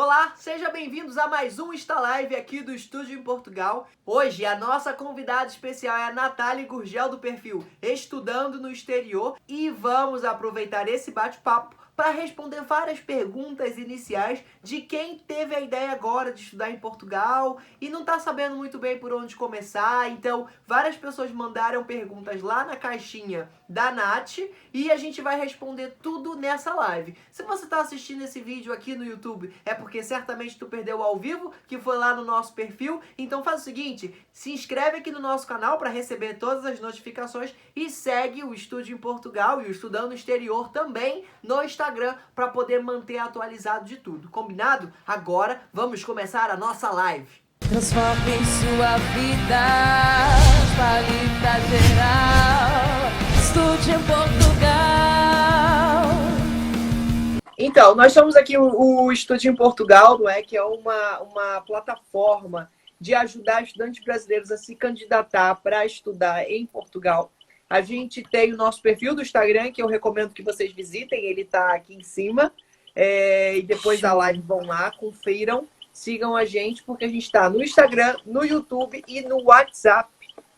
Olá, sejam bem-vindos a mais um Insta Live aqui do Estúdio em Portugal. Hoje a nossa convidada especial é a Natália Gurgel do perfil Estudando no Exterior e vamos aproveitar esse bate-papo para responder várias perguntas iniciais de quem teve a ideia agora de estudar em Portugal e não está sabendo muito bem por onde começar. Então, várias pessoas mandaram perguntas lá na caixinha da Nath e a gente vai responder tudo nessa live. Se você está assistindo esse vídeo aqui no YouTube, é porque certamente tu perdeu ao vivo, que foi lá no nosso perfil. Então faz o seguinte, se inscreve aqui no nosso canal para receber todas as notificações e segue o Estúdio em Portugal e o Estudando no Exterior também no Instagram para poder manter atualizado de tudo. Combinado? Agora vamos começar a nossa live. Transforme sua vida, fale pra geral. Estude em Portugal. Então, nós estamos aqui o Estúdio em Portugal, não é? Que é uma plataforma de ajudar estudantes brasileiros a se candidatar para estudar em Portugal. A gente tem o nosso perfil do Instagram, que eu recomendo que vocês visitem, ele está aqui em cima. E depois da live vão lá, confiram, sigam a gente, porque a gente está no Instagram, no YouTube e no WhatsApp.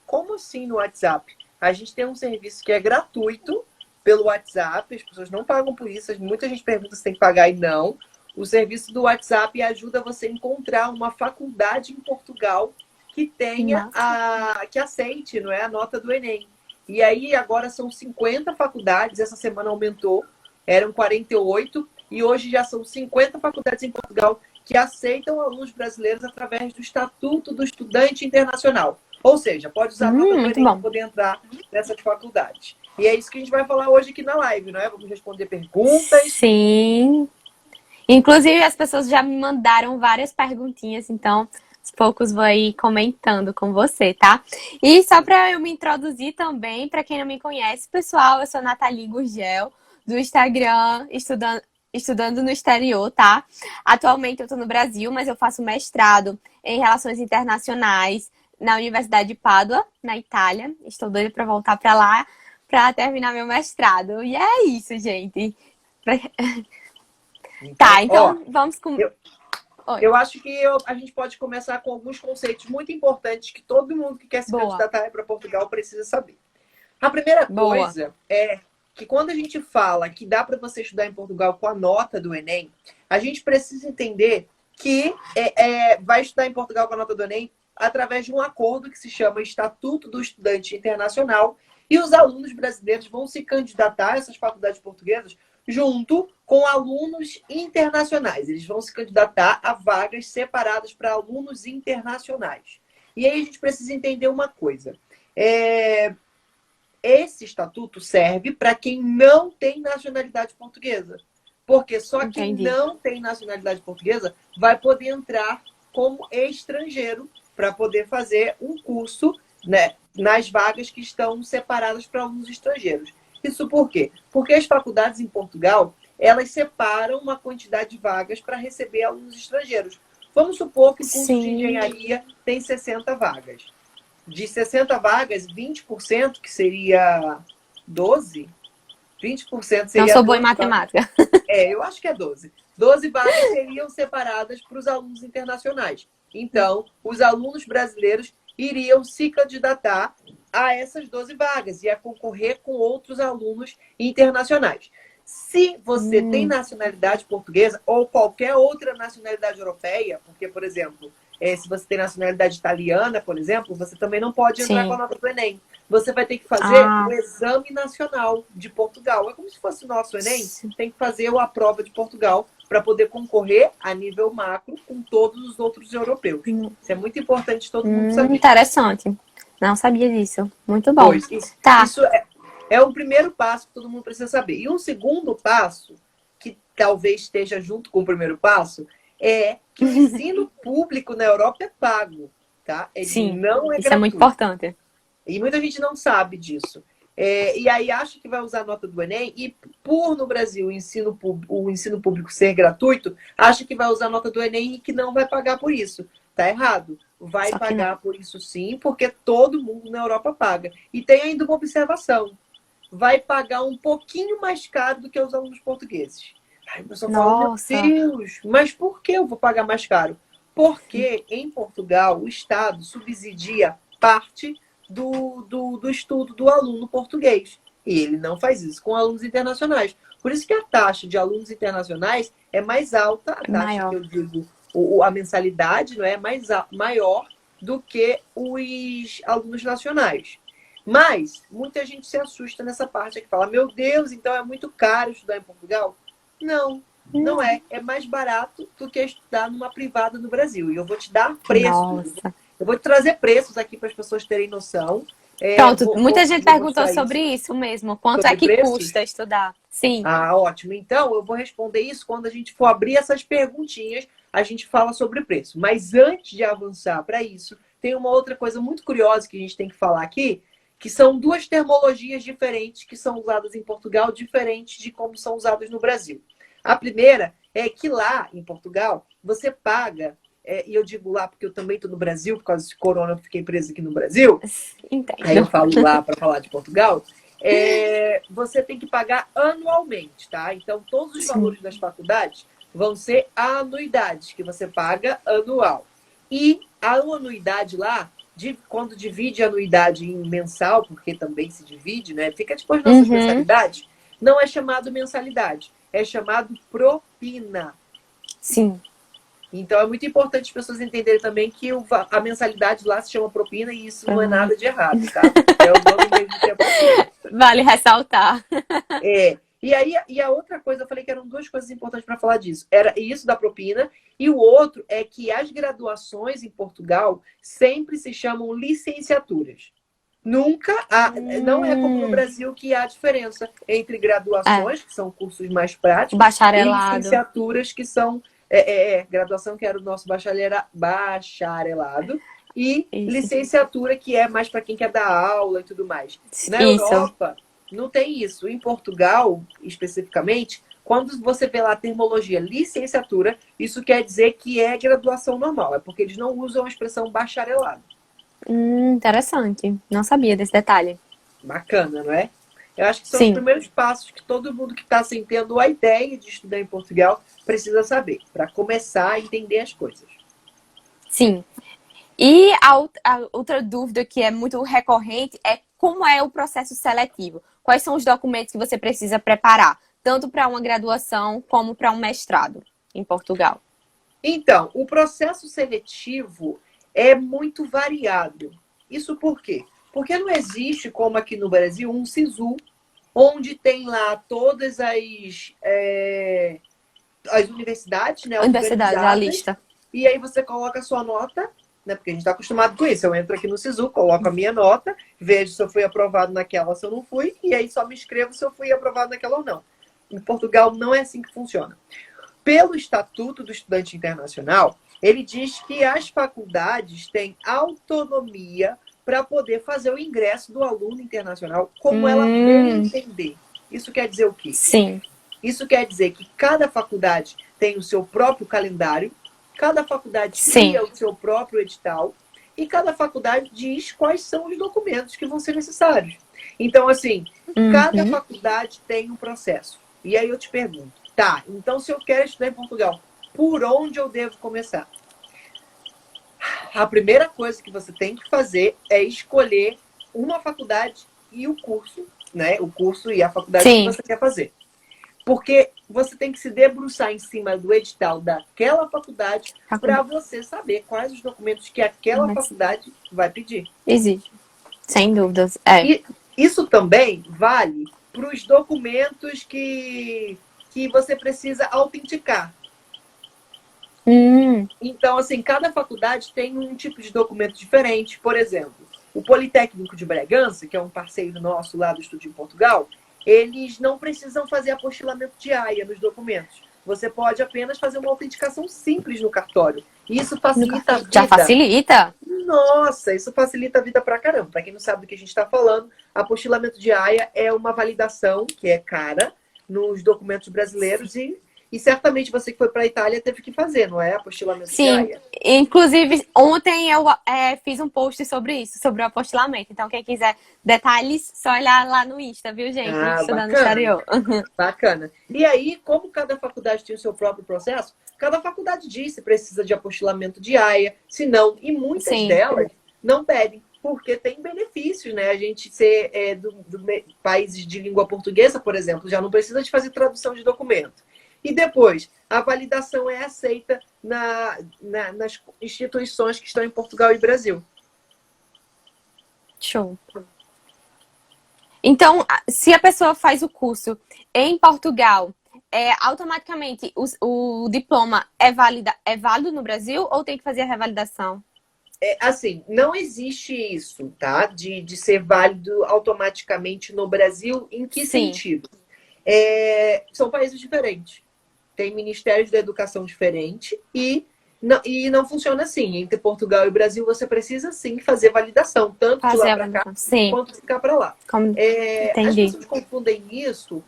Como assim no WhatsApp? A gente tem um serviço que é gratuito pelo WhatsApp, as pessoas não pagam por isso, muita gente pergunta se tem que pagar e não. O serviço do WhatsApp ajuda você a encontrar uma faculdade em Portugal que tenha que aceite, não é, a nota do Enem. E aí agora são 50 faculdades, essa semana aumentou, eram 48, e hoje já são 50 faculdades em Portugal que aceitam alunos brasileiros através do Estatuto do Estudante Internacional. Ou seja, pode usar a nota do Enem para poder entrar nessas faculdades. E é isso que a gente vai falar hoje aqui na live, não é? Vamos responder perguntas. Sim. Inclusive, as pessoas já me mandaram várias perguntinhas, então aos poucos vou aí comentando com você, tá? E só para eu me introduzir também, para quem não me conhece, pessoal, eu sou Nathalie Gurgel, do Instagram Estudando no Exterior, tá? Atualmente eu tô no Brasil, mas eu faço mestrado em Relações Internacionais na Universidade de Pádua, na Itália. Estou doida para voltar para lá para terminar meu mestrado. E é isso, gente. Tá, então vamos com... Eu acho que a gente pode começar com alguns conceitos muito importantes que todo mundo que quer se candidatar para Portugal precisa saber. A primeira coisa é que quando a gente fala que dá para você estudar em Portugal com a nota do Enem, a gente precisa entender que vai estudar em Portugal com a nota do Enem através de um acordo que se chama Estatuto do Estudante Internacional, e os alunos brasileiros vão se candidatar a essas faculdades portuguesas junto com alunos internacionais. Eles vão se candidatar a vagas separadas para alunos internacionais. E aí a gente precisa entender uma coisa. Esse estatuto serve para quem não tem nacionalidade portuguesa. Porque só quem não tem nacionalidade portuguesa vai poder entrar como estrangeiro para poder fazer um curso, né, nas vagas que estão separadas para alunos estrangeiros. Isso por quê? Porque as faculdades em Portugal, elas separam uma quantidade de vagas para receber alunos estrangeiros. Vamos supor que o curso de engenharia tem 60 vagas. De 60 vagas, 20%, que seria 12, 20% seria... Não sou boa em matemática. Eu acho que é 12. 12 vagas seriam separadas para os alunos internacionais. Então, os alunos brasileiros iriam se candidatar a essas 12 vagas e a concorrer com outros alunos internacionais. Se você tem nacionalidade portuguesa ou qualquer outra nacionalidade europeia, porque, por exemplo, se você tem nacionalidade italiana, por exemplo, você também não pode entrar com a nota do Enem. Você vai ter que fazer o Exame Nacional de Portugal. É como se fosse o nosso Enem, tem que fazer a prova de Portugal para poder concorrer a nível macro com todos os outros europeus. Isso é muito importante todo mundo saber. Interessante. Não sabia disso. Muito bom. Isso é o primeiro passo que todo mundo precisa saber. E um segundo passo, que talvez esteja junto com o primeiro passo, é que o ensino público na Europa é pago. Tá? Ele não é gratuito. Isso é muito importante. E muita gente não sabe disso. E aí acha que vai usar a nota do Enem e, por no Brasil o ensino público ser gratuito, acha que vai usar a nota do Enem e que não vai pagar por isso. Tá errado. Vai pagar por isso sim, porque todo mundo na Europa paga. E tem ainda uma observação. Vai pagar um pouquinho mais caro do que os alunos portugueses. Aí a pessoa fala, meu Nossa. Deus, mas por que eu vou pagar mais caro? Porque em Portugal o Estado subsidia parte do estudo do aluno português. E ele não faz isso com alunos internacionais. Por isso que a taxa de alunos internacionais é mais alta, a É taxa que maior. eu digo, a mensalidade não é maior do que os alunos nacionais. Mas muita gente se assusta nessa parte que fala, meu Deus, então é muito caro estudar em Portugal? Não, não é. É mais barato do que estudar numa privada no Brasil. E eu vou te dar preços. Nossa. Eu vou te trazer preços aqui para as pessoas terem noção. Pronto, muita gente Vou perguntou mostrar sobre isso mesmo. Quanto é sobre que preços. custa estudar? Sim. Ah, ótimo. Então, eu vou responder isso quando a gente for abrir essas perguntinhas, a gente fala sobre preço. Mas antes de avançar para isso, tem uma outra coisa muito curiosa que a gente tem que falar aqui, que são duas termologias diferentes que são usadas em Portugal, diferentes de como são usadas no Brasil. A primeira é que lá em Portugal, você paga, e eu digo lá porque eu também estou no Brasil, por causa de corona eu fiquei presa aqui no Brasil, aí eu Entendo. falo lá para falar de Portugal, você tem que pagar anualmente, tá? Então, todos os valores das faculdades vão ser anuidades, que você paga anual. E a anuidade lá, quando divide a anuidade em mensal, porque também se divide, né? Fica tipo as nossas mensalidades, não é chamado mensalidade, é chamado propina. Sim. Então, é muito importante as pessoas entenderem também que a mensalidade lá se chama propina e isso não é nada de errado, tá? É o nome mesmo que é propina. Vale ressaltar. E aí, a outra coisa, eu falei que eram duas coisas importantes para falar disso. Era isso da propina, e o outro é que as graduações em Portugal sempre se chamam licenciaturas. Nunca não é como no Brasil que há diferença entre graduações, que são cursos mais práticos, Bacharelado. e licenciaturas, que são graduação, que era o nosso bacharelado, e Isso. licenciatura, que é mais para quem quer dar aula e tudo mais. Na Isso. Europa, não tem isso. Em Portugal, especificamente, quando você vê lá a termologia licenciatura, isso quer dizer que é graduação normal. É porque eles não usam a expressão bacharelado. Interessante. Não sabia desse detalhe. Bacana, não é? Eu acho que são Sim. os primeiros passos que todo mundo que está assim, tendo a ideia de estudar em Portugal precisa saber, para começar a entender as coisas. Sim. E a outra dúvida que é muito recorrente é como é o processo seletivo? Quais são os documentos que você precisa preparar, tanto para uma graduação como para um mestrado em Portugal? Então, o processo seletivo é muito variado. Isso por quê? Porque não existe, como aqui no Brasil, um SISU, onde tem lá todas as universidades, né? Universidade, a lista. E aí você coloca a sua nota, né? Porque a gente está acostumado com isso. Eu entro aqui no SISU, coloco a minha nota, vejo se eu fui aprovado naquela ou se eu não fui, e aí só me inscrevo se eu fui aprovado naquela ou não. Em Portugal não é assim que funciona. Pelo Estatuto do Estudante Internacional, ele diz que as faculdades têm autonomia para poder fazer o ingresso do aluno internacional como ela bem entender. Isso quer dizer o quê? Sim. Isso quer dizer que cada faculdade tem o seu próprio calendário, cada faculdade cria o seu próprio edital e cada faculdade diz quais são os documentos que vão ser necessários. Então, assim, cada faculdade tem um processo. E aí eu te pergunto, tá, então se eu quero estudar em Portugal, por onde eu devo começar? A primeira coisa que você tem que fazer é escolher uma faculdade e o curso, né? O curso e a faculdade que você quer fazer. Porque você tem que se debruçar em cima do edital daquela faculdade para você saber quais os documentos que aquela faculdade vai pedir. Existe. Sem dúvidas. E isso também vale para os documentos que você precisa autenticar. Então, assim, cada faculdade tem um tipo de documento diferente. Por exemplo, o Politécnico de Bragança, que é um parceiro nosso lá do Estudo em Portugal, eles não precisam fazer apostilamento de AIA nos documentos. Você pode apenas fazer uma autenticação simples no cartório. E isso facilita a vida. Já facilita? Nossa, isso facilita a vida pra caramba. Para quem não sabe do que a gente está falando, apostilamento de AIA é uma validação que é cara nos documentos brasileiros e E certamente você que foi para a Itália teve que fazer, não é? Apostilamento de Sim, AIA. inclusive ontem eu fiz um post sobre isso, sobre o apostilamento. Então, quem quiser detalhes, só olhar lá no Insta, viu, gente? Ah, Estudando no bacana. exterior. Bacana. E aí, como cada faculdade tem o seu próprio processo, cada faculdade diz se precisa de apostilamento de AIA, se não, e muitas Sim. delas não pedem, porque tem benefícios, né? A gente ser países de língua portuguesa, por exemplo, já não precisa de fazer tradução de documento. E depois, a validação é aceita nas instituições que estão em Portugal e Brasil. Show. Então, se a pessoa faz o curso em Portugal, automaticamente o diploma é válido no Brasil ou tem que fazer a revalidação? Assim, não existe isso, tá? De ser válido automaticamente no Brasil. Em que Sim. sentido? São países diferentes. Tem ministérios da educação diferente e não funciona assim. Entre Portugal e Brasil, você precisa sim fazer validação, tanto de lá para cá quanto de cá para lá. As pessoas confundem isso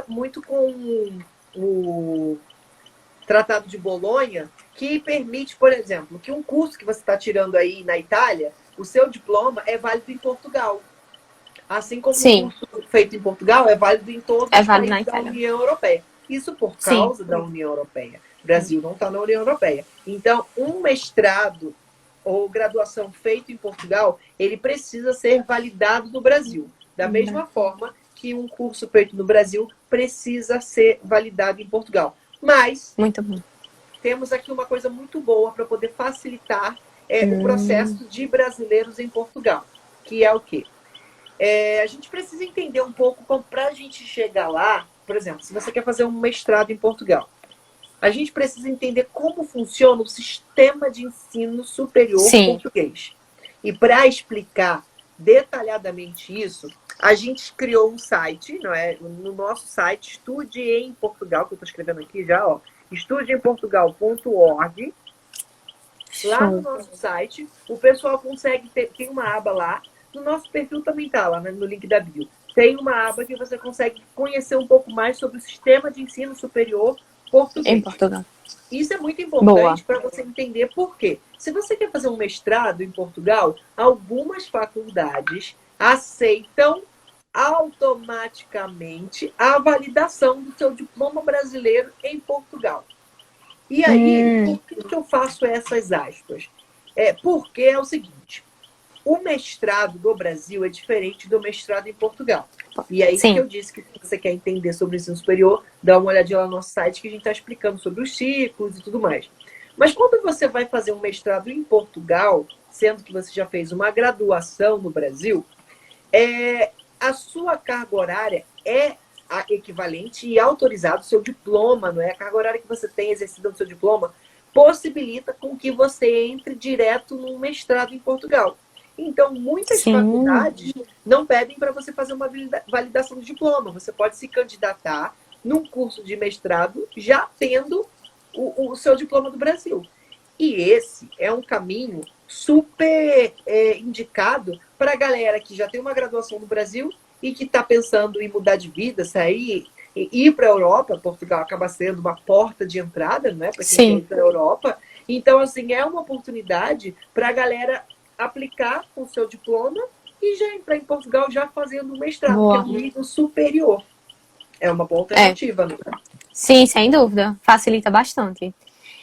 muito com o Tratado de Bolonha, que permite, por exemplo, que um curso que você está tirando aí na Itália, o seu diploma é válido em Portugal. Assim como o curso feito em Portugal é válido em todos os países da União Europeia. Isso por causa da União Europeia. O Brasil não está na União Europeia. Então, um mestrado ou graduação feito em Portugal, ele precisa ser validado no Brasil. Da mesma forma que um curso feito no Brasil precisa ser validado em Portugal. Mas muito bom. Temos aqui uma coisa muito boa para poder facilitar o processo de brasileiros em Portugal, que é o quê? A gente precisa entender um pouco para a gente chegar lá. Por exemplo, se você quer fazer um mestrado em Portugal, a gente precisa entender como funciona o sistema de ensino superior português. E para explicar detalhadamente isso, a gente criou um site, não é? No nosso site, Estude em Portugal, que eu estou escrevendo aqui já, ó, estudeemportugal.org. Lá no nosso site, o pessoal consegue tem uma aba lá, no nosso perfil também está lá, né, no link da bio. Tem uma aba que você consegue conhecer um pouco mais sobre o sistema de ensino superior português. Em Portugal. Isso é muito importante para você entender por quê. Se você quer fazer um mestrado em Portugal, algumas faculdades aceitam automaticamente a validação do seu diploma brasileiro em Portugal. E aí, por que eu faço essas aspas? Porque é o seguinte, o mestrado do Brasil é diferente do mestrado em Portugal. E aí que eu disse que se você quer entender sobre o ensino superior, dá uma olhadinha lá no nosso site que a gente está explicando sobre os ciclos e tudo mais. Mas quando você vai fazer um mestrado em Portugal, sendo que você já fez uma graduação no Brasil, a sua carga horária é a equivalente e autorizado, o seu diploma, não é? A carga horária que você tem exercida no seu diploma possibilita com que você entre direto num mestrado em Portugal. Então, muitas faculdades não pedem para você fazer uma validação de diploma. Você pode se candidatar num curso de mestrado já tendo o seu diploma do Brasil. E esse é um caminho super indicado para a galera que já tem uma graduação no Brasil e que está pensando em mudar de vida, sair e ir para a Europa. Portugal acaba sendo uma porta de entrada, né, para quem quer ir para a Europa. Então, assim, é uma oportunidade para a galera aplicar com o seu diploma e já entrar em Portugal já fazendo um mestrado, que é um nível superior. É uma boa alternativa, né? Sim, sem dúvida. Facilita bastante.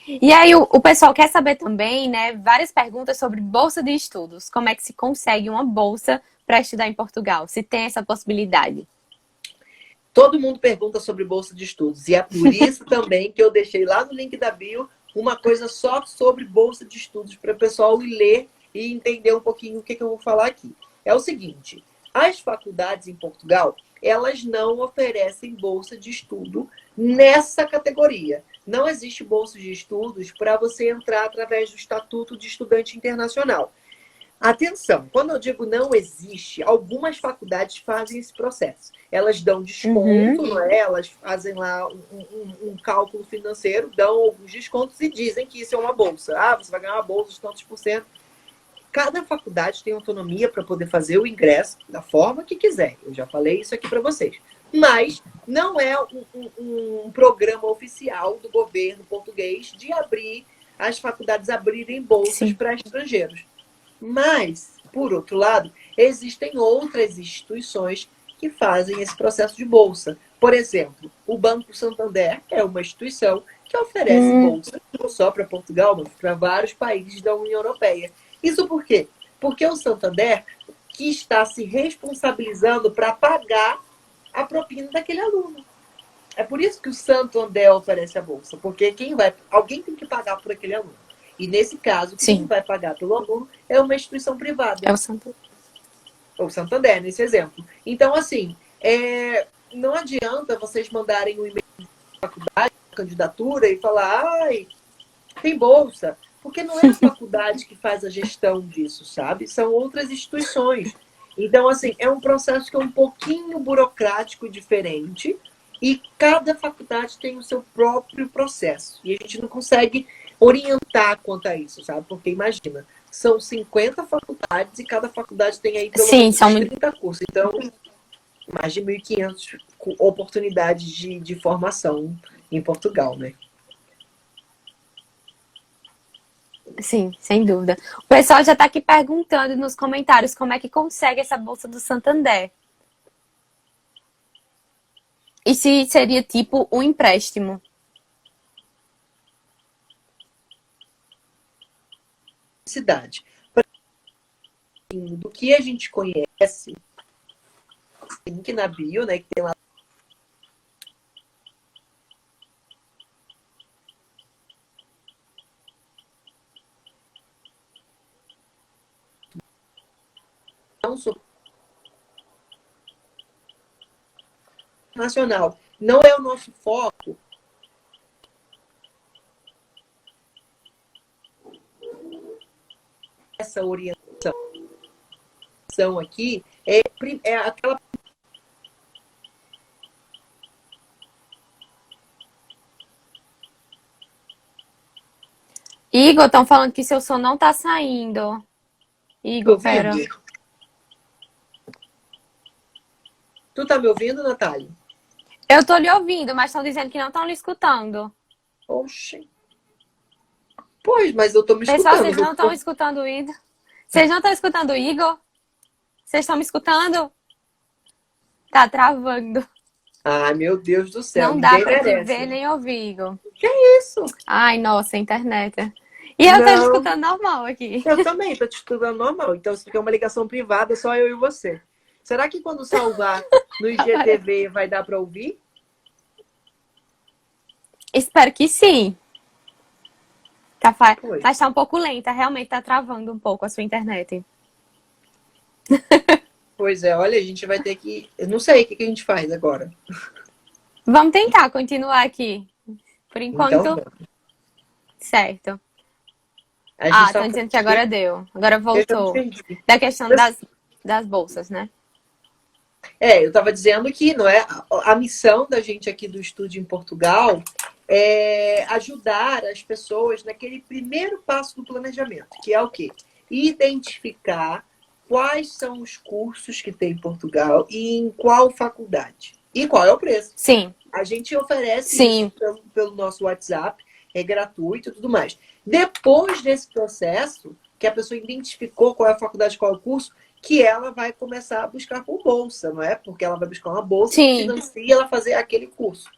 E aí, o pessoal quer saber também, né, várias perguntas sobre bolsa de estudos. Como é que se consegue uma bolsa para estudar em Portugal? Se tem essa possibilidade? Todo mundo pergunta sobre bolsa de estudos. E é por isso também que eu deixei lá no link da bio uma coisa só sobre bolsa de estudos para o pessoal ler e entender um pouquinho o que eu vou falar aqui. É o seguinte, as faculdades em Portugal, elas não oferecem bolsa de estudo nessa categoria. Não existe bolsa de estudos para você entrar através do Estatuto de Estudante Internacional. Atenção, quando eu digo não existe, algumas faculdades fazem esse processo. Elas dão desconto, não é? Elas fazem lá um cálculo financeiro, dão alguns descontos e dizem que isso é uma bolsa. Ah, você vai ganhar uma bolsa de tantos %. Cada faculdade tem autonomia para poder fazer o ingresso da forma que quiser. Eu já falei isso aqui para vocês. Mas não é um programa oficial do governo português de abrir, as faculdades abrirem bolsas Sim. para estrangeiros. Mas, por outro lado, existem outras instituições que fazem esse processo de bolsa. Por exemplo, o Banco Santander é uma instituição que oferece bolsa não só para Portugal, mas para vários países da União Europeia. Isso por quê? Porque o Santander que está se responsabilizando para pagar a propina daquele aluno. É por isso que o Santander oferece a bolsa, porque alguém tem que pagar por aquele aluno. E nesse caso, quem vai pagar pelo aluno é uma instituição privada. É o Santander. Ou Santander, nesse exemplo. Então, assim, não adianta vocês mandarem um e-mail para a faculdade, candidatura, e falar, ai, tem bolsa. Porque não é a faculdade que faz a gestão disso, sabe? São outras instituições. Então, assim, é um processo que é um pouquinho burocrático e diferente, e cada faculdade tem o seu próprio processo. E a gente não consegue orientar quanto a isso, sabe? Porque imagina, são 50 faculdades e cada faculdade tem aí pelo menos 30 cursos. Então, mais de 1.500 oportunidades de formação em Portugal, né? Sim, sem dúvida. O pessoal já está aqui perguntando nos comentários como é que consegue essa bolsa do Santander. E se seria tipo um empréstimo? Cidade. Do que a gente conhece, link na bio, né, que tem lá. Nacional. Não é o nosso foco. Essa orientação aqui é aquela. Igor, estão falando que seu som não tá saindo. Igor, pera. Tu tá me ouvindo, Natália? Eu tô lhe ouvindo, mas estão dizendo que não estão lhe escutando. Oxi. Pois, mas eu tô me escutando. Pessoal, vocês não estão escutando o Igor? Vocês não estão escutando o Igor? Vocês estão me escutando? Tá travando. Ai, meu Deus do céu. Não dá pra te ver nem ouvir, Igor. Que isso? Ai, nossa, internet. E eu tô te escutando normal aqui. Eu também tô te escutando normal. Então, se ficar uma ligação privada, só eu e você. Será que quando salvar no IGTV vai dar pra ouvir? Espero que sim. Mas tá um pouco lenta, realmente tá travando um pouco a sua internet. Pois é, olha, a gente vai ter que... Eu não sei o que a gente faz agora. Vamos tentar continuar aqui. Por enquanto, então, certo. Estão dizendo que agora deu. Agora voltou. Da questão das bolsas, né? Eu estava dizendo que não é a missão da gente aqui do Estúdio em Portugal é ajudar as pessoas naquele primeiro passo do planejamento, que é o quê? Identificar quais são os cursos que tem em Portugal e em qual faculdade. E qual é o preço. Sim. A gente oferece isso pelo nosso WhatsApp, é gratuito e tudo mais. Depois desse processo, que a pessoa identificou qual é a faculdade, qual é o curso, que ela vai começar a buscar por bolsa, não é? Porque ela vai buscar uma bolsa que financia ela fazer aquele curso.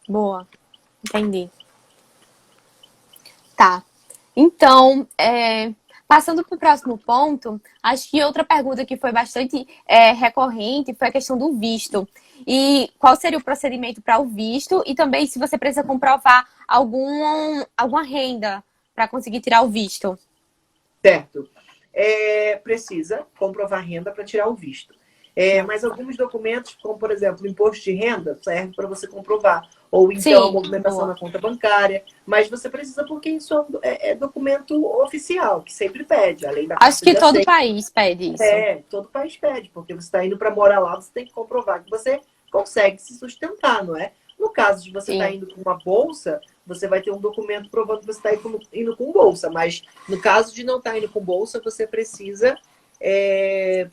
Boa. Entendi. Tá. Então, passando para o próximo ponto, acho que outra pergunta que foi bastante recorrente foi a questão do visto. E qual seria o procedimento para o visto? E também se você precisa comprovar alguma renda para conseguir tirar o visto. Certo. Precisa comprovar renda para tirar o visto. Mas alguns documentos, como por exemplo, o imposto de renda, serve para você comprovar. Ou então a movimentação na conta bancária. Mas você precisa porque isso é documento oficial, que sempre pede. Além da Acho que todo país pede isso. Todo país pede, porque você está indo para morar lá, você tem que comprovar que você consegue se sustentar, não é? No caso de você estar indo com uma bolsa, você vai ter um documento provando que você está indo com bolsa. Mas no caso de não estar indo com bolsa, você precisa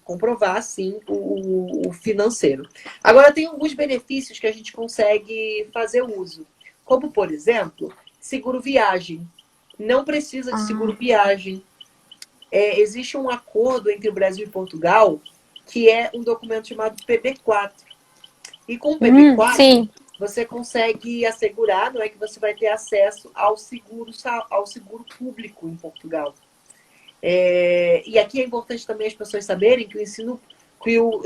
comprovar, sim, o financeiro. Agora, tem alguns benefícios que a gente consegue fazer uso. Como, por exemplo, seguro viagem. Não precisa de seguro viagem. Existe um acordo entre o Brasil e Portugal, que é um documento chamado PB4. E com o PB4, sim. você consegue assegurar, não é, que você vai ter acesso ao seguro público em Portugal. E aqui é importante também as pessoas saberem que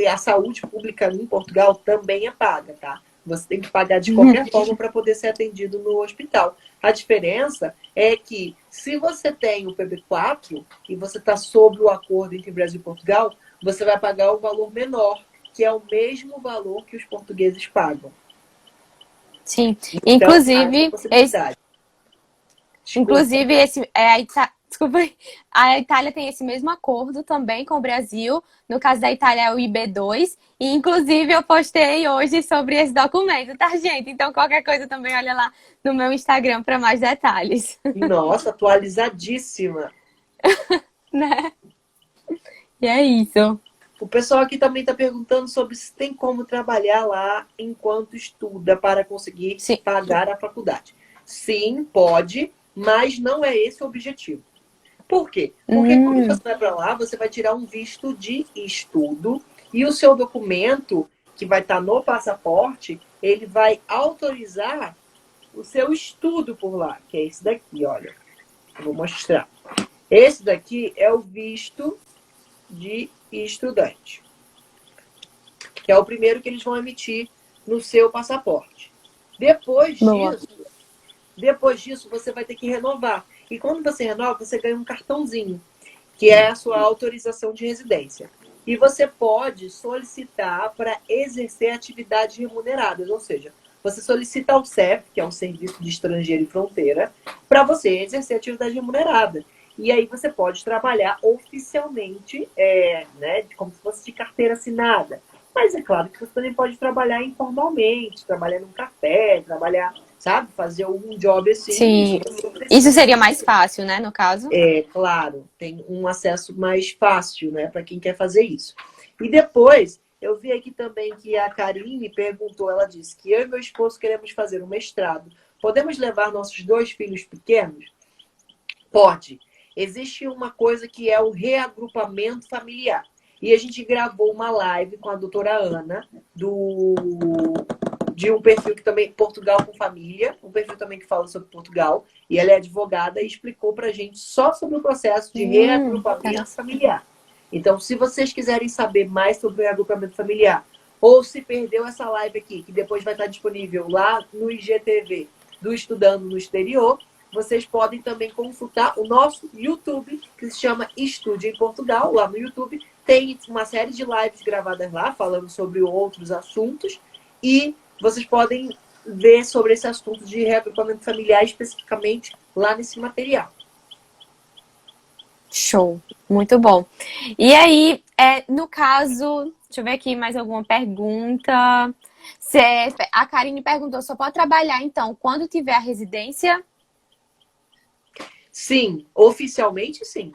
a saúde pública em Portugal também é paga, tá? Você tem que pagar de qualquer forma para poder ser atendido no hospital. A diferença é que, se você tem o PB4 e você está sob o acordo entre Brasil e Portugal, você vai pagar um valor menor, que é o mesmo valor que os portugueses pagam. Sim. Então, Inclusive, desculpa, a Itália tem esse mesmo acordo também com o Brasil. No caso da Itália é o IB2. E, inclusive, eu postei hoje sobre esse documento, tá, gente? Então, qualquer coisa também, olha lá no meu Instagram para mais detalhes. Nossa, atualizadíssima. Né? E é isso. O pessoal aqui também está perguntando sobre se tem como trabalhar lá enquanto estuda para conseguir pagar a faculdade. Sim, pode, mas não é esse o objetivo. Por quê? Porque quando você vai para lá, você vai tirar um visto de estudo e o seu documento, que vai estar no passaporte, ele vai autorizar o seu estudo por lá, que é esse daqui, olha. Eu vou mostrar. Esse daqui é o visto de estudante, que é o primeiro que eles vão emitir no seu passaporte. Depois disso, você vai ter que renovar. E quando você renova, você ganha um cartãozinho, que é a sua autorização de residência. E você pode solicitar para exercer atividades remuneradas, ou seja, você solicita ao CEF, que é o Serviço de Estrangeiro e Fronteira, para você exercer atividade remunerada. E aí você pode trabalhar oficialmente, né, como se fosse de carteira assinada. Mas é claro que você também pode trabalhar informalmente, trabalhar num café, trabalhar, sabe, fazer algum job assim. Sim, isso seria mais fácil, né, no caso? Claro, tem um acesso mais fácil, né, para quem quer fazer isso. E depois, eu vi aqui também que a Karine perguntou, ela disse que eu e meu esposo queremos fazer um mestrado. Podemos levar nossos 2 filhos pequenos? Pode. Existe uma coisa que é o reagrupamento familiar. E a gente gravou uma live com a doutora Ana, de um perfil que também, Portugal com Família, um perfil também que fala sobre Portugal, e ela é advogada e explicou pra gente só sobre o processo de reagrupamento familiar. Então, se vocês quiserem saber mais sobre o reagrupamento familiar, ou se perdeu essa live aqui, que depois vai estar disponível lá no IGTV do Estudando no Exterior, vocês podem também consultar o nosso YouTube, que se chama Estude em Portugal. Lá no YouTube tem uma série de lives gravadas lá, falando sobre outros assuntos. E vocês podem ver sobre esse assunto de reagrupamento familiar especificamente lá nesse material. Show, muito bom. E aí, no caso, deixa eu ver aqui mais alguma pergunta. A Karine perguntou, só pode trabalhar, então, quando tiver a residência? Sim, oficialmente sim.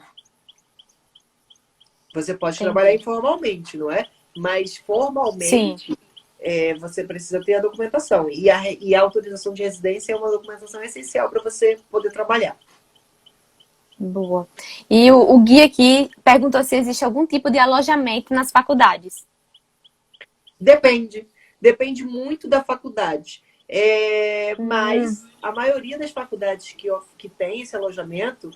Você pode trabalhar informalmente, não é? Mas formalmente você precisa ter a documentação. E a autorização de residência é uma documentação essencial para você poder trabalhar. Boa. E o Gui aqui perguntou se existe algum tipo de alojamento nas faculdades. Depende. Depende muito da faculdade. Mas a maioria das faculdades que tem esse alojamento,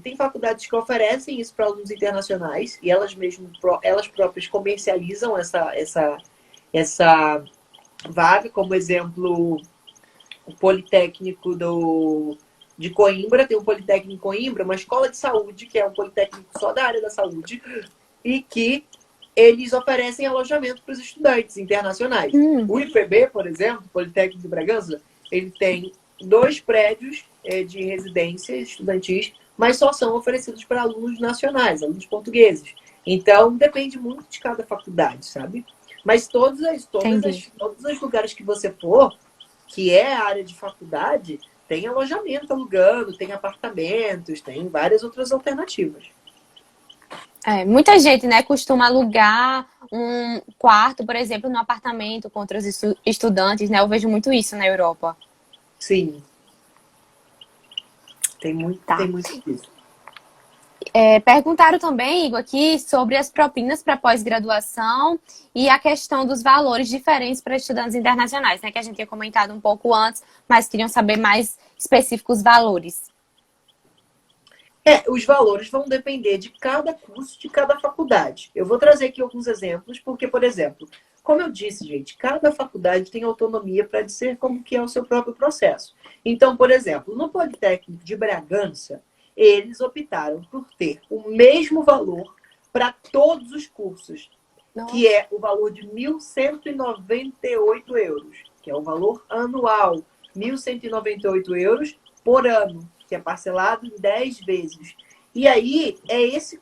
tem faculdades que oferecem isso para alunos internacionais e elas próprias comercializam essa vaga, como exemplo, o Politécnico de Coimbra, tem um Politécnico em Coimbra, uma escola de saúde, que é um politécnico só da área da saúde, e que eles oferecem alojamento para os estudantes internacionais. O IPB, por exemplo, Politécnico de Bragança, ele tem 2 prédios de residência estudantis, mas só são oferecidos para alunos nacionais, alunos portugueses. Então, depende muito de cada faculdade, sabe? Mas todos os lugares que você for, que é a área de faculdade, tem alojamento alugando, tem apartamentos, tem várias outras alternativas. Muita gente, né, costuma alugar um quarto, por exemplo, num apartamento com outros estudantes, né? Eu vejo muito isso na Europa. Sim, Tá. tem muito disso. Perguntaram também, Igor, aqui sobre as propinas para pós-graduação e a questão dos valores diferentes para estudantes internacionais, né? Que a gente tinha comentado um pouco antes, mas queriam saber mais específicos valores. Os valores vão depender de cada curso, de cada faculdade. Eu vou trazer aqui alguns exemplos, porque, por exemplo, como eu disse, gente, cada faculdade tem autonomia para dizer como que é o seu próprio processo. Então, por exemplo, no Politécnico de Bragança, eles optaram por ter o mesmo valor para todos os cursos, que é o valor de 1.198 euros, que é o valor anual, 1.198 euros por ano, que é parcelado em 10 vezes. E aí, é esse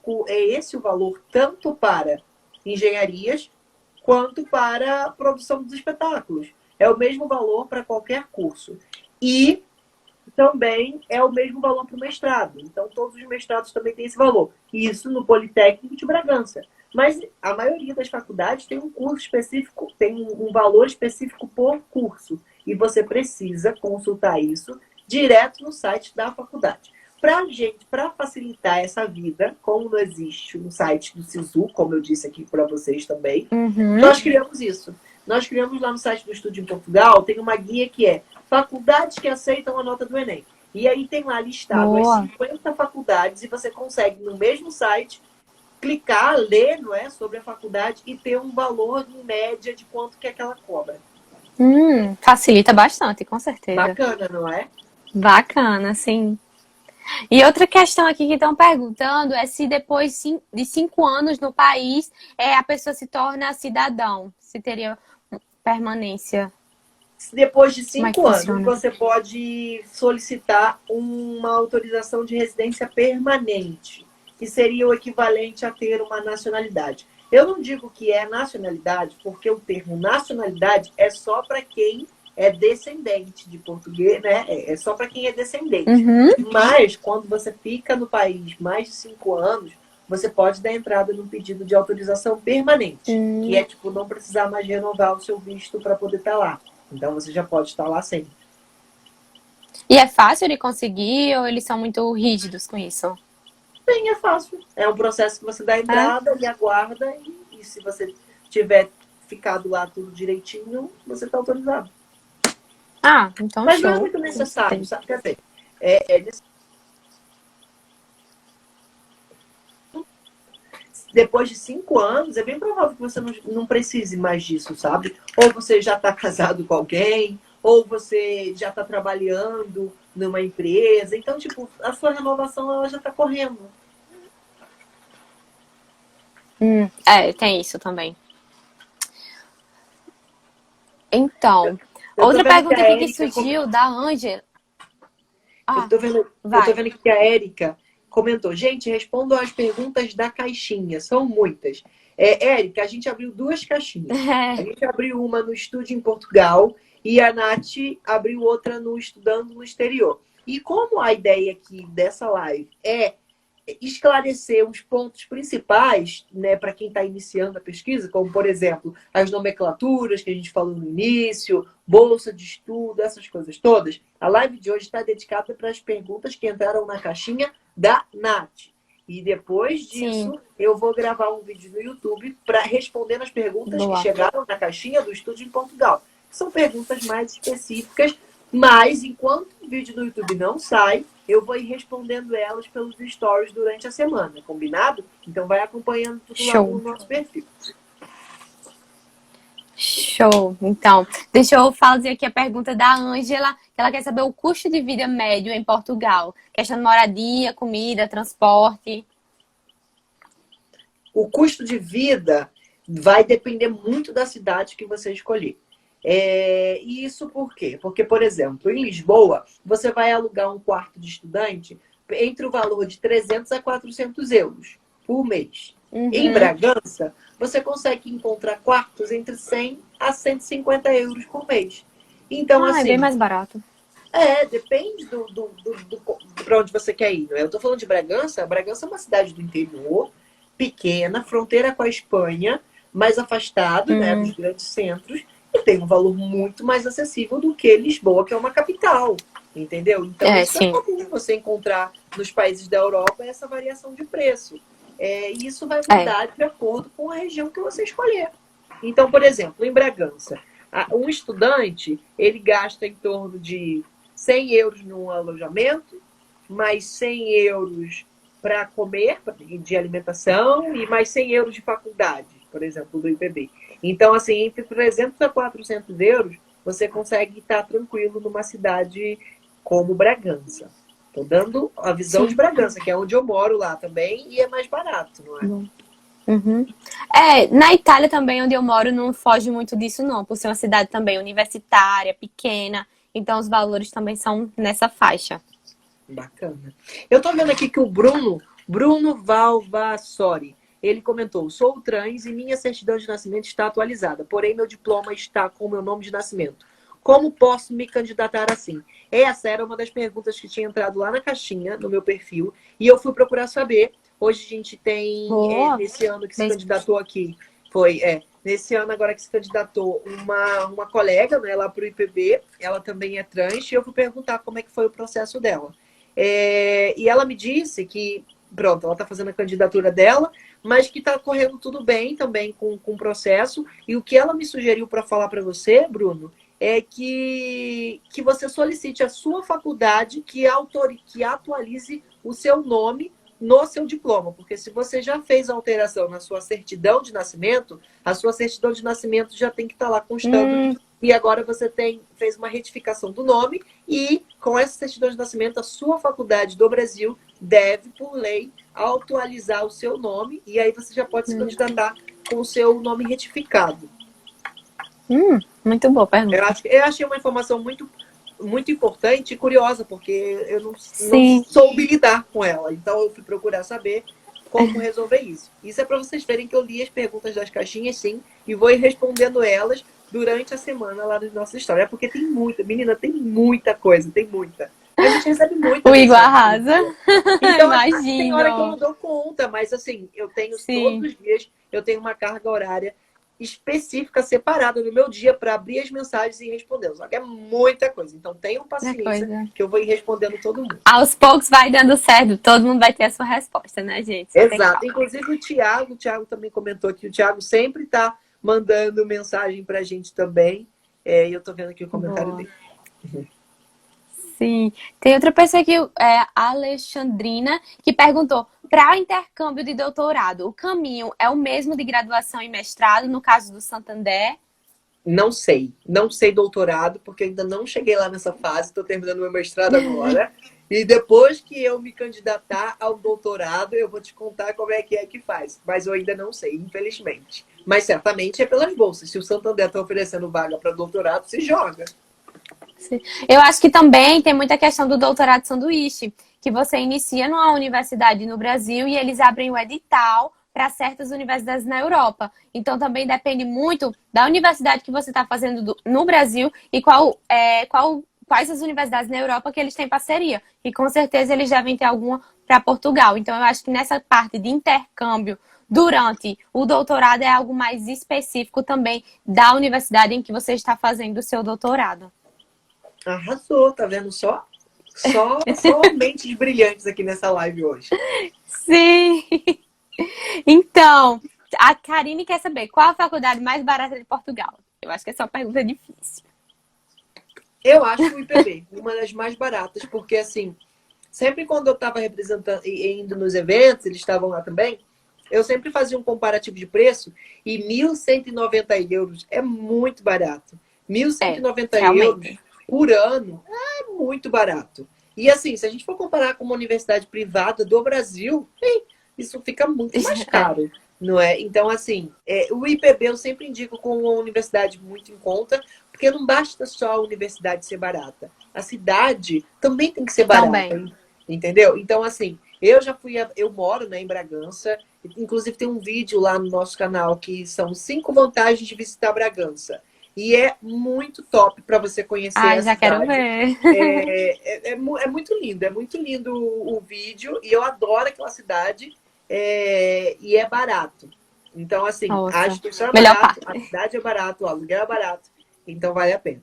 o valor tanto para engenharias quanto para a produção dos espetáculos. É o mesmo valor para qualquer curso. E também é o mesmo valor para o mestrado. Então, todos os mestrados também têm esse valor. Isso no Politécnico de Bragança. Mas a maioria das faculdades tem um curso específico, tem um valor específico por curso. E você precisa consultar isso direto no site da faculdade. Para facilitar essa vida, como não existe no site do SISU, como eu disse aqui para vocês também, nós criamos isso. Nós criamos lá no site do Estudo em Portugal, tem uma guia que é faculdades que aceitam a nota do Enem. E aí tem lá listado as 50 faculdades e você consegue, no mesmo site, clicar, ler, não é, sobre a faculdade e ter um valor em média de quanto que aquela cobra. Facilita bastante, com certeza. Bacana, não é? Bacana, sim. E outra questão aqui que estão perguntando é se depois de 5 anos no país a pessoa se torna cidadão, se teria permanência. Depois de 5 anos, funciona? você pode solicitar uma autorização de residência permanente, que seria o equivalente a ter uma nacionalidade. Eu não digo que é nacionalidade, porque o termo nacionalidade é só para quem é descendente de português, né? É só para quem é descendente. Mas, quando você fica no país mais de 5 anos, você pode dar entrada num pedido de autorização permanente, que é tipo não precisar mais renovar o seu visto para poder estar lá. Então, você já pode estar lá sempre. E é fácil de conseguir ou eles são muito rígidos com isso? Bem, é fácil. É um processo que você dá entrada e aguarda. E se você tiver ficado lá tudo direitinho, você está autorizado. Então mas show. Não é muito necessário, sabe? Quer dizer, depois de 5 anos, é bem provável que você não precise mais disso, sabe? Ou você já está casado com alguém, ou você já está trabalhando numa empresa. Então, tipo, a sua renovação ela já está correndo. Tem isso também. Então, outra pergunta aqui que surgiu da Ângela. Eu tô vendo que a Érica comentou. Gente, respondam as perguntas da caixinha. São muitas. Érica, a gente abriu 2 caixinhas. A gente abriu uma no Estude em Portugal e a Nath abriu outra no Estudando no Exterior. E como a ideia aqui dessa live é esclarecer os pontos principais, né, para quem está iniciando a pesquisa, como, por exemplo, as nomenclaturas que a gente falou no início, bolsa de estudo, essas coisas todas, a live de hoje está dedicada para as perguntas que entraram na caixinha da Nath. E depois disso, eu vou gravar um vídeo no YouTube para responder as perguntas que chegaram na caixinha do Estudo em Portugal. São perguntas mais específicas, mas enquanto o vídeo no YouTube não sai, eu vou ir respondendo elas pelos stories durante a semana, combinado? Então vai acompanhando tudo lá no nosso perfil. Show! Então, deixa eu fazer aqui a pergunta da Ângela, que ela quer saber o custo de vida médio em Portugal. Questão de moradia, comida, transporte. O custo de vida vai depender muito da cidade que você escolher. E isso por quê? Porque, por exemplo, em Lisboa, você vai alugar um quarto de estudante entre o valor de 300 a 400 euros por mês. Em Bragança, você consegue encontrar quartos entre 100 a 150 euros por mês. Então, assim, é bem mais barato. Depende para onde você quer ir. Não é? Eu tô falando de Bragança. Bragança é uma cidade do interior, pequena, fronteira com a Espanha, mais afastado, né, dos grandes centros, e tem um valor muito mais acessível do que Lisboa, que é uma capital, entendeu? Então, isso é comum você encontrar nos países da Europa essa variação de preço. E isso vai mudar de acordo com a região que você escolher. Então, por exemplo, em Bragança, um estudante, ele gasta em torno de 100 euros num alojamento, mais 100 euros para comer, de alimentação, e mais 100 euros de faculdade, por exemplo, do IPB. Então, assim, entre 300 a 400 euros, você consegue estar tranquilo numa cidade como Bragança. Estou dando a visão de Bragança, que é onde eu moro lá também, e é mais barato, não é? Na Itália também, onde eu moro, não foge muito disso, não, por ser uma cidade também universitária, pequena, então os valores também são nessa faixa. Bacana. Eu tô vendo aqui que o Bruno Valvassori, ele comentou: sou trans e minha certidão de nascimento está atualizada, porém meu diploma está com meu nome de nascimento. Como posso me candidatar assim? Essa era uma das perguntas que tinha entrado lá na caixinha, no meu perfil, e eu fui procurar saber. Hoje a gente tem, nesse ano que se candidatou aqui, nesse ano agora que se candidatou uma colega, né, lá para o IPB, ela também é trans, e eu fui perguntar como é que foi o processo dela. E ela me disse que, pronto, ela está fazendo a candidatura dela, mas que está correndo tudo bem também com o processo. E o que ela me sugeriu para falar para você, Bruno, é que você solicite a sua faculdade que atualize o seu nome no seu diploma, porque se você já fez a alteração na sua certidão de nascimento, a sua certidão de nascimento já tem que estar lá constando. E agora você fez uma retificação do nome e com essa certidão de nascimento, a sua faculdade do Brasil deve, por lei, atualizar o seu nome e aí você já pode se candidatar com o seu nome retificado. Muito boa pergunta. Eu achei uma informação muito, muito importante e curiosa, porque eu não soube lidar com ela. Então eu fui procurar saber como resolver isso. Isso é para vocês verem que eu li as perguntas das caixinhas, sim, e vou ir respondendo elas durante a semana lá nas nossas histórias. É porque tem muita, menina, tem muita coisa, tem muita. A gente recebe muita. O Igor arrasa. Então, imagino. Tem hora que eu não dou conta, mas assim, eu tenho todos os dias, eu tenho uma carga horária específica, separada no meu dia para abrir as mensagens e responder. Só que é muita coisa. Então tenham paciência que eu vou ir respondendo todo mundo. Aos poucos vai dando certo, todo mundo vai ter a sua resposta, né, gente? Exato. Inclusive o Thiago também comentou aqui, o Thiago sempre está mandando mensagem pra gente também. E eu tô vendo aqui o comentário dele. Sim. Tem outra pessoa aqui, a Alexandrina, que perguntou: para o intercâmbio de doutorado, o caminho é o mesmo de graduação e mestrado, no caso do Santander? Não sei. Não sei doutorado, porque ainda não cheguei lá nessa fase. Estou terminando meu mestrado agora. E depois que eu me candidatar ao doutorado, eu vou te contar como é que faz. Mas eu ainda não sei, infelizmente. Mas certamente é pelas bolsas. Se o Santander está oferecendo vaga para doutorado, se joga. Sim. Eu acho que também tem muita questão do doutorado sanduíche, que você inicia numa universidade no Brasil e eles abrem o edital para certas universidades na Europa. Então também depende muito da universidade que você está fazendo no Brasil e quais as universidades na Europa que eles têm parceria. E com certeza eles devem ter alguma para Portugal. Então eu acho que nessa parte de intercâmbio durante o doutorado é algo mais específico também da universidade em que você está fazendo o seu doutorado. Arrasou, tá vendo só? Só mentes brilhantes aqui nessa live hoje. Sim! Então, a Karine quer saber qual a faculdade mais barata de Portugal? Eu acho que essa é uma pergunta difícil. Eu acho o IPB, uma das mais baratas, porque assim, sempre quando eu estava representando e indo nos eventos, eles estavam lá também, eu sempre fazia um comparativo de preço e 1.190 euros é muito barato. 1.190 euros por ano é muito barato. E assim, se a gente for comparar com uma universidade privada do Brasil, isso fica muito mais caro, não é? Então, assim, o IPB eu sempre indico como uma universidade muito em conta, porque não basta só a universidade ser barata. A cidade também tem que ser barata, entendeu? Então, assim, eu moro, né, em Bragança, inclusive tem um vídeo lá no nosso canal que são 5 vantagens de visitar Bragança. E é muito top para você conhecer a já cidade. Quero ver. É muito lindo o vídeo. E eu adoro aquela cidade. e é barato. Então, assim, a Nossa, instituição é melhor barato, parte. a cidade é barato, o aluguel é barato, então vale a pena.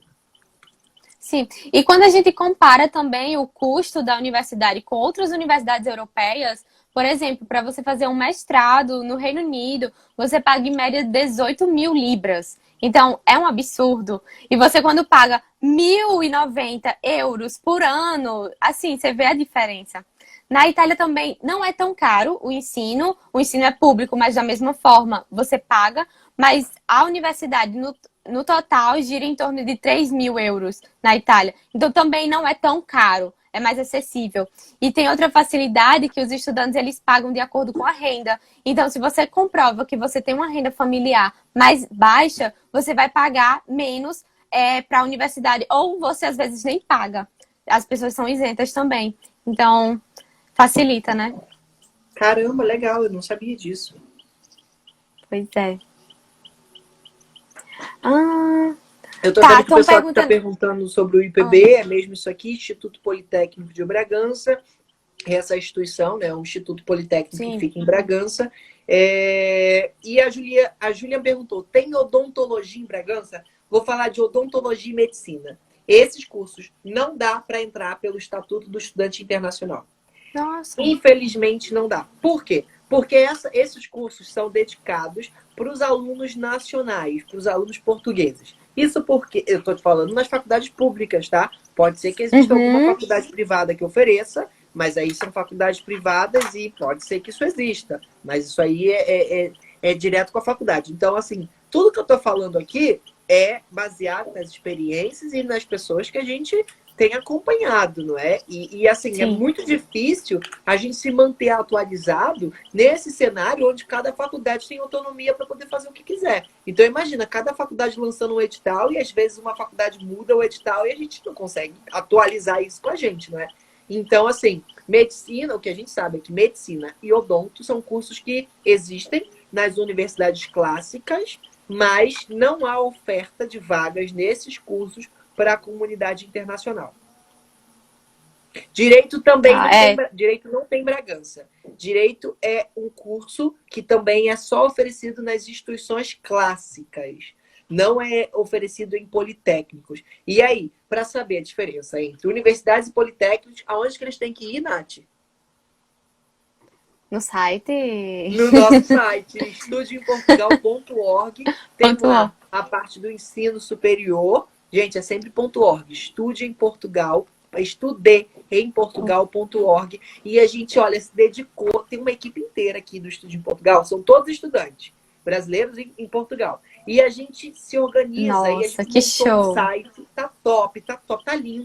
Sim, e quando a gente compara também o custo da universidade com outras universidades europeias, por exemplo, para você fazer um mestrado no Reino Unido, você paga em média 18 mil libras. Então, é um absurdo. E você, quando paga 1.090 euros por ano, assim, você vê a diferença. Na Itália também não é tão caro o ensino é público, mas da mesma forma você paga, mas a universidade no total gira em torno de 3 mil euros na Itália. Então também não é tão caro, é mais acessível. E tem outra facilidade que os estudantes eles pagam de acordo com a renda. Então se você comprova que você tem uma renda familiar mais baixa, você vai pagar menos para a universidade, ou você às vezes nem paga. As pessoas são isentas também. Então facilita, né? Caramba, legal, eu não sabia disso. Pois é. Ah, Eu tô tá, vendo que o estão pessoal que tá perguntando. perguntando sobre o IPB, é mesmo isso aqui, Instituto Politécnico de Bragança, essa instituição, né, um Instituto Politécnico que Sim. fica em Bragança. E a Júlia perguntou, tem odontologia em Bragança? Vou falar de odontologia e medicina. Esses cursos não dá para entrar pelo Estatuto do Estudante Internacional. Nossa. Infelizmente não dá. Por quê? Porque esses cursos são dedicados para os alunos nacionais, para os alunos portugueses. Isso porque, eu estou te falando nas faculdades públicas, tá? Pode ser que exista alguma faculdade privada que ofereça, mas aí são faculdades privadas e pode ser que isso exista. Mas isso aí é direto com a faculdade. Então, assim, tudo que eu estou falando aqui é baseado nas experiências e nas pessoas que a gente tem acompanhado, não é? E assim, é Sim. muito difícil a gente se manter atualizado nesse cenário onde cada faculdade tem autonomia para poder fazer o que quiser. Então, imagina, cada faculdade lançando um edital e às vezes uma faculdade muda o edital e a gente não consegue atualizar isso com a gente, não é? Então, assim, medicina, o que a gente sabe é que medicina e odonto são cursos que existem nas universidades clássicas, mas não há oferta de vagas nesses cursos para a comunidade internacional. Direito também direito não tem Bragança. Direito é um curso que também é só oferecido nas instituições clássicas. Não é oferecido em politécnicos. E aí, para saber a diferença entre universidades e politécnicos, aonde que eles têm que ir, Nath? No site. No nosso site, estudeemportugal.org, tem lá a parte do ensino superior. Gente, é sempre .org. Estude em Portugal, estudeemportugal.org. E a gente, olha, se dedicou, tem uma equipe inteira aqui do Estude em Portugal, são todos estudantes brasileiros em Portugal. E a gente se organiza. Nossa, e a gente que show! um site, tá top, tá lindo.